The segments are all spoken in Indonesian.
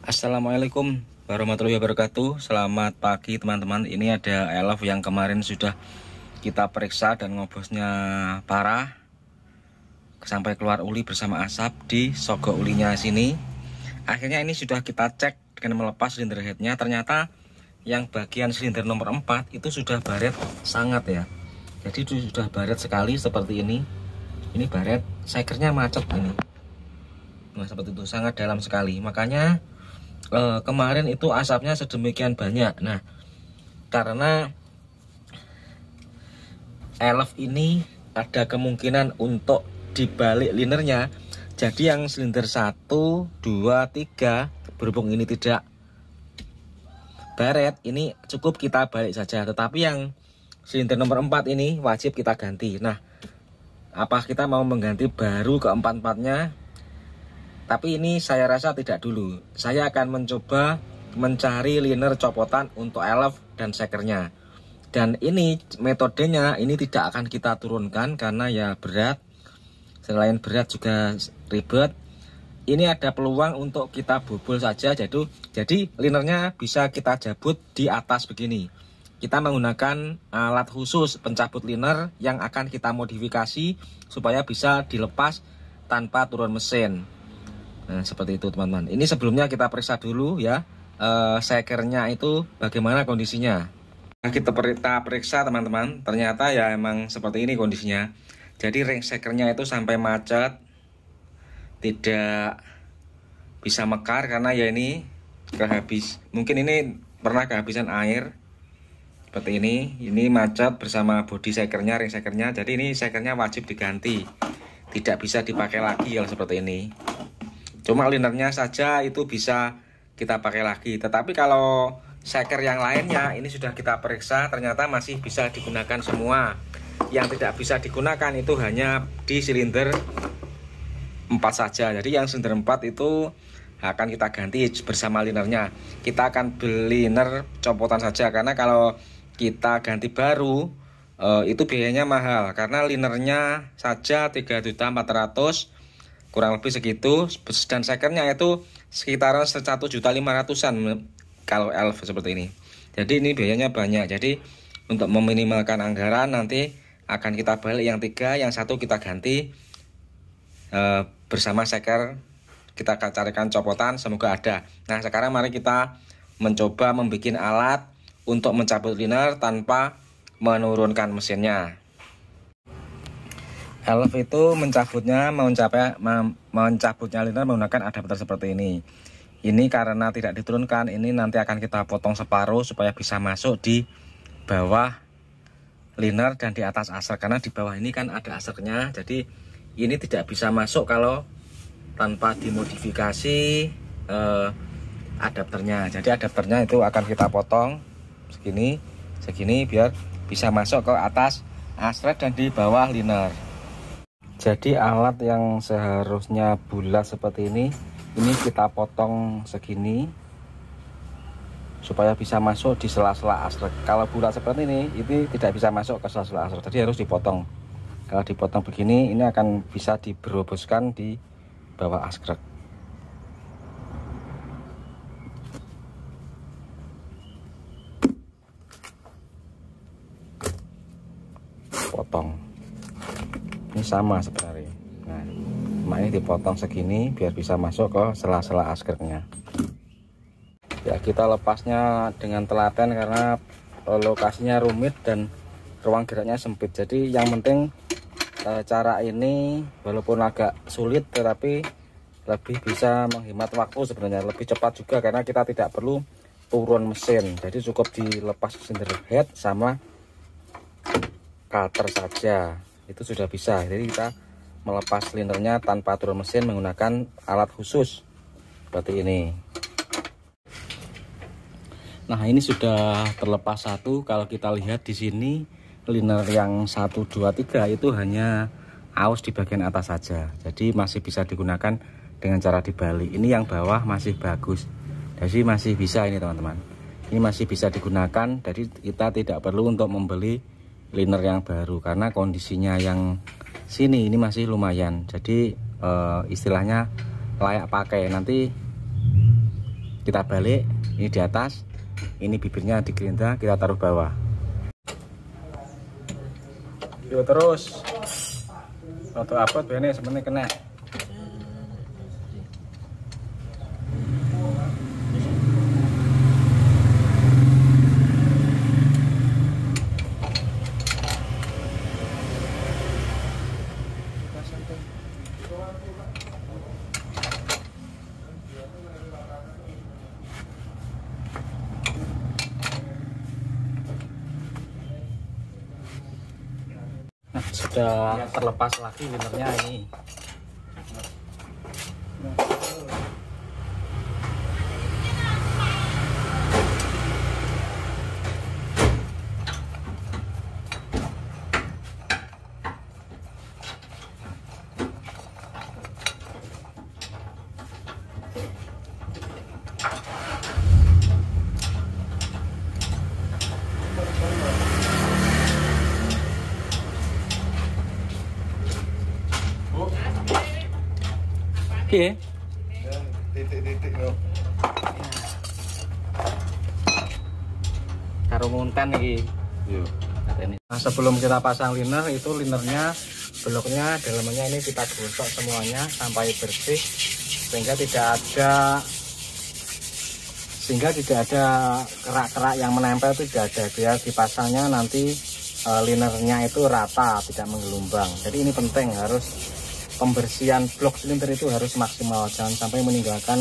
Assalamualaikum warahmatullahi wabarakatuh. Selamat pagi teman-teman. Ini ada elf yang kemarin sudah kita periksa dan ngobosnya parah, sampai keluar uli bersama asap di sogok ulinya sini. Akhirnya ini sudah kita cek dengan melepas silinder headnya. Ternyata yang bagian silinder nomor 4 itu sudah baret sangat ya. Jadi itu sudah baret sekali seperti ini. Ini baret, sekernya macet ini. Nah seperti itu, sangat dalam sekali. Makanya kemarin itu asapnya sedemikian banyak. Nah, karena elf ini ada kemungkinan untuk dibalik linernya. Jadi yang silinder 1, 2, 3 berhubung ini tidak baret, ini cukup kita balik saja. Tetapi yang silinder nomor 4 ini wajib kita ganti. Nah, apa kita mau mengganti baru ke empat-empatnya? Tapi ini saya rasa tidak dulu. Saya akan mencoba mencari liner copotan untuk elf dan sekernya. Dan ini metodenya ini tidak akan kita turunkan karena ya berat. Selain berat juga ribet. Ini ada peluang untuk kita bobol saja. Jadi linernya bisa kita jabut di atas begini. Kita menggunakan alat khusus pencabut liner yang akan kita modifikasi supaya bisa dilepas tanpa turun mesin. Nah seperti itu teman-teman. Ini sebelumnya kita periksa dulu ya, sekernya itu bagaimana kondisinya. Nah, kita periksa teman-teman. Ternyata ya emang seperti ini kondisinya. Jadi ring sekernya itu sampai macet, tidak bisa mekar karena ya ini mungkin ini pernah kehabisan air. Seperti ini. Ini macet bersama bodi sekernya, ring sekernya. Jadi ini sekernya wajib diganti. Tidak bisa dipakai lagi kalau seperti ini. Cuma linernya saja itu bisa kita pakai lagi. Tetapi kalau seker yang lainnya ini sudah kita periksa, ternyata masih bisa digunakan semua. Yang tidak bisa digunakan itu hanya di silinder 4 saja. Jadi yang silinder 4 itu akan kita ganti bersama linernya. Kita akan beli liner copotan saja, karena kalau kita ganti baru itu biayanya mahal. Karena linernya saja 3.400.000, kurang lebih segitu, dan sekernya itu sekitaran 1.500.000-an kalau elf seperti ini. Jadi ini biayanya banyak. Jadi untuk meminimalkan anggaran, nanti akan kita balik yang 3, yang 1 kita ganti bersama seker. Kita akan carikan copotan, semoga ada. Nah sekarang mari kita mencoba membuat alat untuk mencabut liner tanpa menurunkan mesinnya. Elf itu mencabutnya liner menggunakan adapter seperti ini. Ini karena tidak diturunkan, ini nanti akan kita potong separuh supaya bisa masuk di bawah liner dan di atas aser. Karena di bawah ini kan ada asernya, jadi ini tidak bisa masuk kalau tanpa dimodifikasi adapternya. Jadi adapternya itu akan kita potong segini biar bisa masuk ke atas asret dan di bawah liner. Jadi alat yang seharusnya bulat seperti ini kita potong segini supaya bisa masuk di sela-sela asrek. Kalau bulat seperti ini tidak bisa masuk ke sela-sela asrek, jadi harus dipotong. Kalau dipotong begini, ini akan bisa diberoboskan di bawah asrek. Potong. Ini sama sebenarnya. Nah, ini dipotong segini biar bisa masuk ke sela-sela askreknya. Ya, kita lepasnya dengan telaten karena lokasinya rumit dan ruang geraknya sempit. Jadi yang penting cara ini walaupun agak sulit, tetapi lebih bisa menghemat waktu sebenarnya, lebih cepat juga karena kita tidak perlu turun mesin. Jadi cukup dilepas silinder head sama cutter saja, itu sudah bisa. Jadi kita melepas linernya tanpa turun mesin menggunakan alat khusus seperti ini. Nah ini sudah terlepas satu. Kalau kita lihat di sini liner yang 1, 2, 3 itu hanya aus di bagian atas saja, jadi masih bisa digunakan dengan cara dibalik. Ini yang bawah masih bagus, jadi masih bisa ini teman-teman, ini masih bisa digunakan. Jadi kita tidak perlu untuk membeli liner yang baru karena kondisinya yang sini ini masih lumayan. Jadi istilahnya layak pakai. Nanti kita balik, ini di atas, ini bibirnya di gerinda, kita taruh bawah. Yuk terus. Foto upload ini sebenarnya kena. Nah, sudah terlepas lagi linernya ini. Oke. Titik-titik loh. Karo ngunten iki. Iya. Nah, sebelum kita pasang liner, itu linernya, bloknya, dalamnya ini kita gosok semuanya sampai bersih sehingga tidak ada kerak-kerak yang menempel, itu tidak ada. Biar dipasangnya nanti linernya itu rata, tidak menggelombang. Jadi ini penting, harus pembersihan blok silinder itu harus maksimal, jangan sampai meninggalkan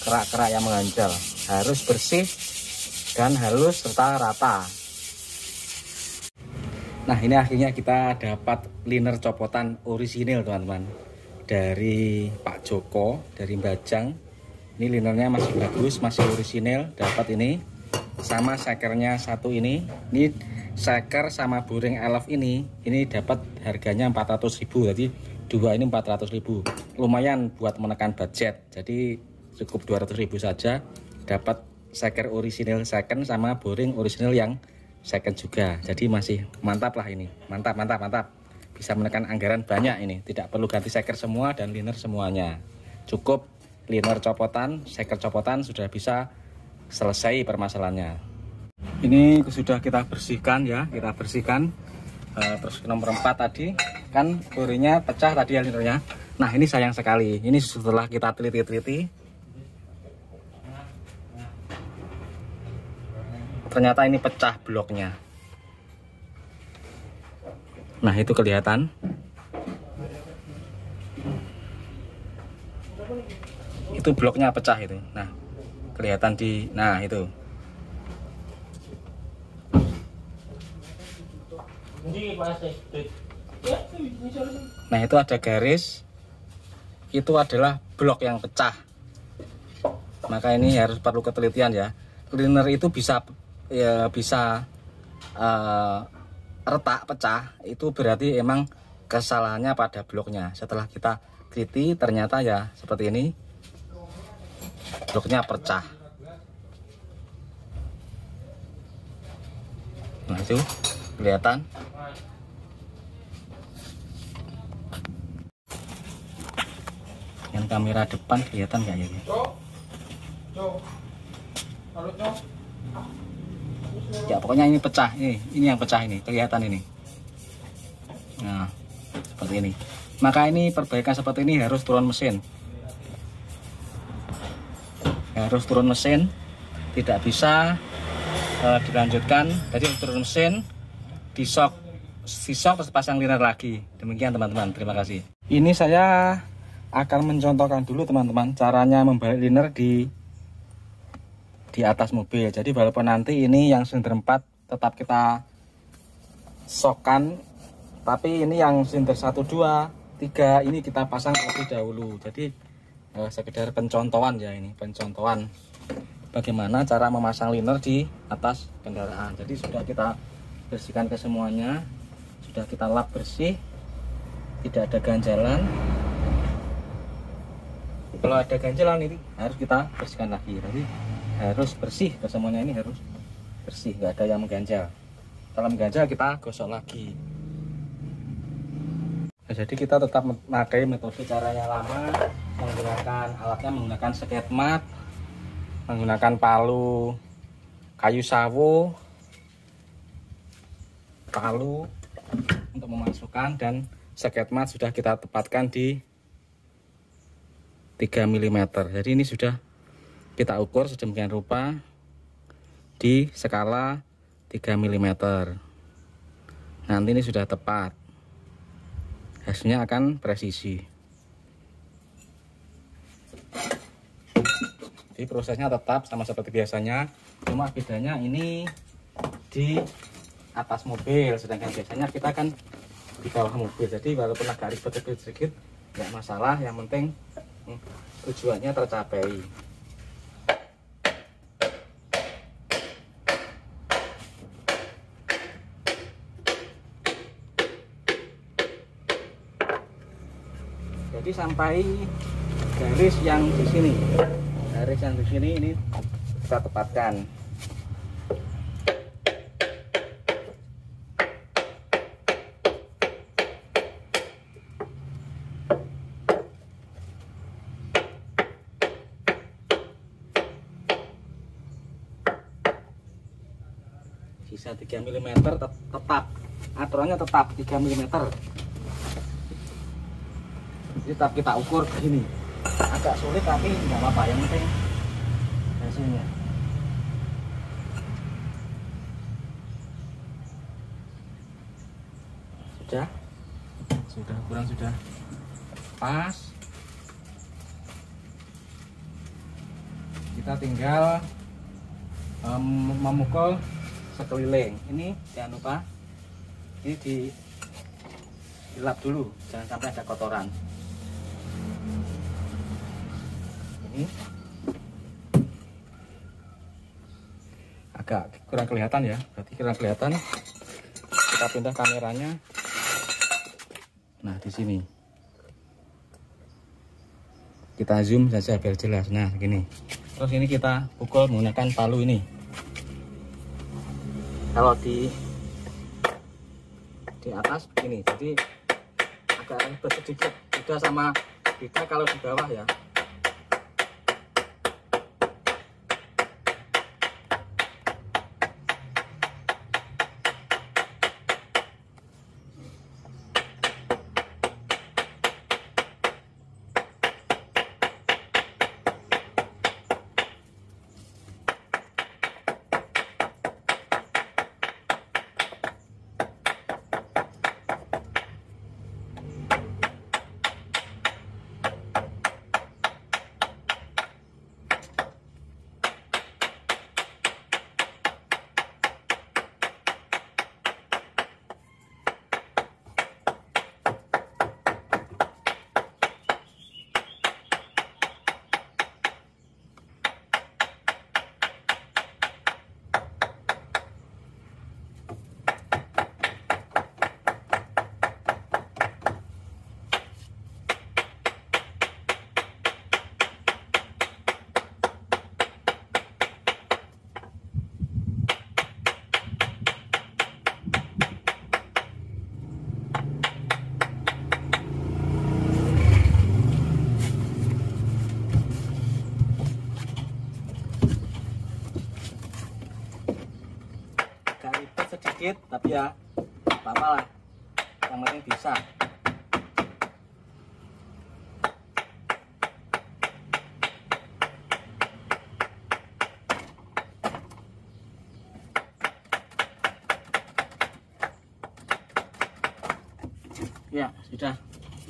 kerak-kerak yang mengganjal. Harus bersih dan halus serta rata. Nah, ini akhirnya kita dapat liner copotan orisinil teman-teman, dari Pak Joko, dari Bajang. Ini linernya masih bagus, masih orisinil. Dapat ini sama sekernya satu ini seker sama boring elf ini dapat harganya 400.000. Jadi dua ini 400.000, lumayan buat menekan budget. Jadi cukup 200.000 saja dapat seker orisinil second sama boring orisinil yang second juga. Jadi masih mantap lah ini, mantap, bisa menekan anggaran banyak ini. Tidak perlu ganti seker semua dan liner semuanya, cukup liner copotan, seker copotan sudah bisa selesai permasalahannya. Ini sudah kita bersihkan ya, terus nomor 4 tadi kan boringnya pecah tadi ya linernya. Nah, ini sayang sekali, ini setelah kita teliti ternyata ini pecah bloknya. Nah, itu kelihatan, itu bloknya pecah itu. Nah, kelihatan itu. Nah, itu ada garis, itu adalah blok yang pecah. Maka ini harus perlu ketelitian ya. Liner itu bisa retak pecah, itu berarti emang kesalahannya pada bloknya. Setelah kita teliti ternyata ya seperti ini, bloknya pecah. Nah, itu kelihatan. Yang kamera depan kelihatan nggak ya? Ya pokoknya ini pecah, ini yang pecah, ini kelihatan ini. Nah, seperti ini. Maka ini perbaikan seperti ini harus turun mesin. Tidak bisa dilanjutkan. Jadi turun mesin, disok terus pasang liner lagi. Demikian teman-teman, terima kasih. Ini saya akan mencontohkan dulu teman-teman caranya membalik liner di atas mobil. Jadi walaupun nanti ini yang silinder 4 tetap kita sokkan, tapi ini yang silinder 1, 2, 3 ini kita pasang terlebih dahulu. Jadi sekedar pencontohan ya, ini pencontohan bagaimana cara memasang liner di atas kendaraan. Jadi sudah kita bersihkan ke semuanya, sudah kita lap bersih, tidak ada ganjalan. Kalau ada ganjalan ini harus kita bersihkan lagi. Jadi harus bersih ke semuanya, ini harus bersih, nggak ada yang mengganjal. Kalau mengganjal kita gosok lagi. Nah, jadi kita tetap memakai metode cara yang lama, menggunakan alatnya, menggunakan sketmat. menggunakan palu kayu sawo, palu untuk memasukkan, dan seketmat sudah kita tepatkan di 3 mm. Jadi ini sudah kita ukur sedemikian rupa di skala 3 mm. Nanti ini sudah tepat, hasilnya akan presisi. Jadi prosesnya tetap sama seperti biasanya, cuma bedanya ini di atas mobil, sedangkan biasanya kita kan di bawah mobil. Jadi walaupun agak ribet sedikit nggak masalah, yang penting tujuannya tercapai. Jadi sampai garis yang di sini, ini kita tepatkan. Sisa 3 mm tetap, aturannya tetap 3 mm. Jadi tetap kita ukur begini. Agak sulit tapi nggak apa-apa, yang penting hasilnya. Sudah ukuran sudah pas. Kita tinggal memukul sekeliling. Ini jangan lupa ini dilap dulu, jangan sampai ada kotoran. Ini agak kurang kelihatan ya, berarti kurang kelihatan. Kita pindah kameranya. Nah, di sini kita zoom saja biar jelas. Nah, begini. Terus ini kita pukul menggunakan palu ini. Kalau di atas begini, jadi agak ribet sedikit. Beda sama kalau di bawah ya. Sedikit tapi ya apa-apa lah, yang penting bisa. Ya sudah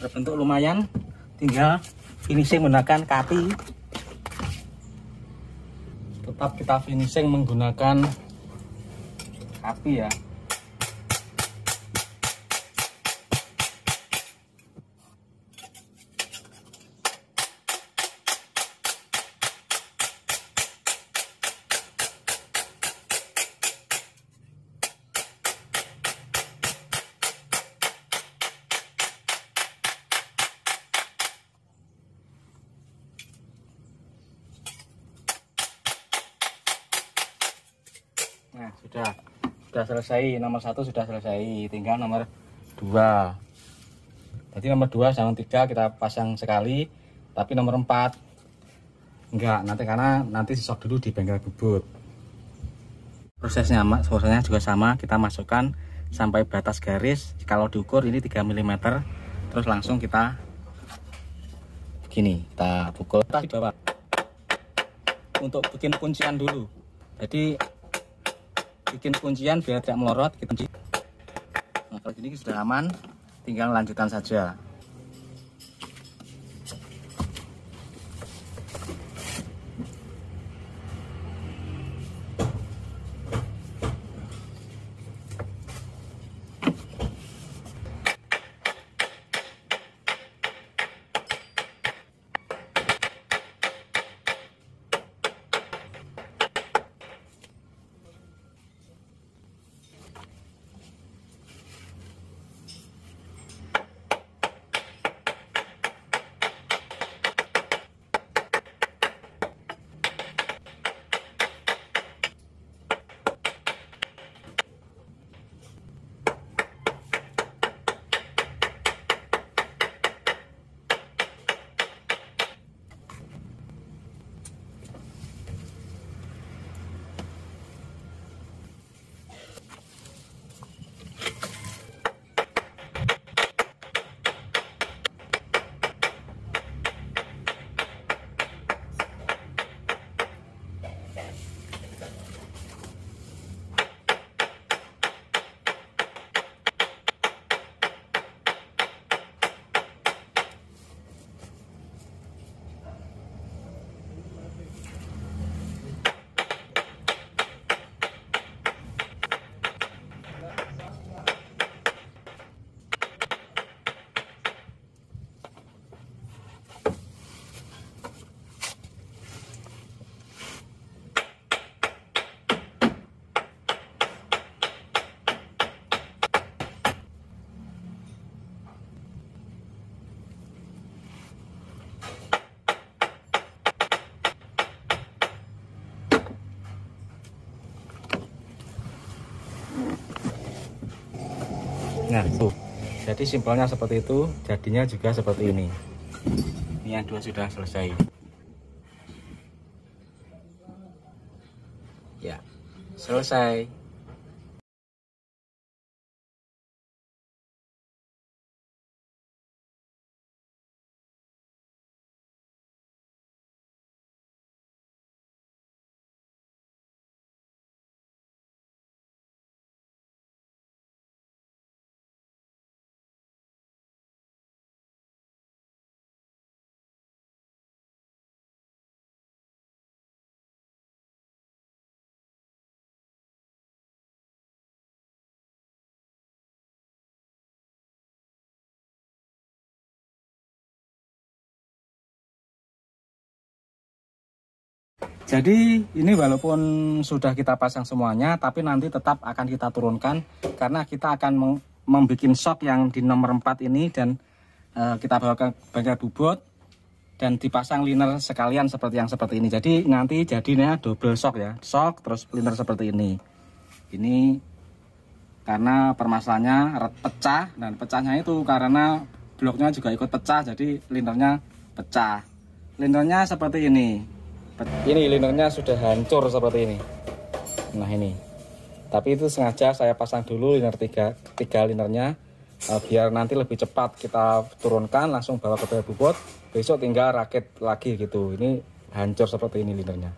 terbentuk lumayan, tinggal finishing menggunakan kati. Tetap kita finishing menggunakan api ya. Nah, sudah selesai. Nomor 1 sudah selesai, tinggal nomor 2. Jadi nomor 2 sama 3 kita pasang sekali, tapi nomor 4 Enggak, nanti karena nanti sisok dulu di bengkel bubut. Prosesnya juga sama, kita masukkan sampai batas garis. Kalau diukur ini 3 mm, terus langsung kita begini, kita pukul di bawah untuk bikin kuncian dulu. Jadi bikin kuncian biar tidak melorot, kita kunci. Nah, kalau gini sudah aman, tinggal lanjutan saja. Nah tuh, jadi simpelnya seperti itu, jadinya juga seperti ini. Ini yang dua sudah selesai. Ya, selesai. Jadi ini walaupun sudah kita pasang semuanya, tapi nanti tetap akan kita turunkan karena kita akan membuat shock yang di nomor 4 ini dan kita bawa ke bengkel bubut dan dipasang liner sekalian seperti yang seperti ini. Jadi nanti jadinya double shock ya, shock terus liner seperti ini. Ini karena permasalahannya pecah dan pecahnya itu karena bloknya juga ikut pecah, jadi linernya pecah. Linernya seperti ini. Ini linernya sudah hancur seperti ini. Nah ini, tapi itu sengaja saya pasang dulu liner tiga linernya biar nanti lebih cepat kita turunkan langsung bawa ke bengkel bubut, besok tinggal rakit lagi gitu. Ini hancur seperti ini linernya.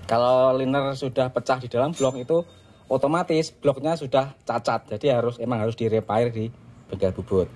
Kalau liner sudah pecah di dalam blok itu otomatis bloknya sudah cacat, jadi emang harus direpair di bengkel bubut.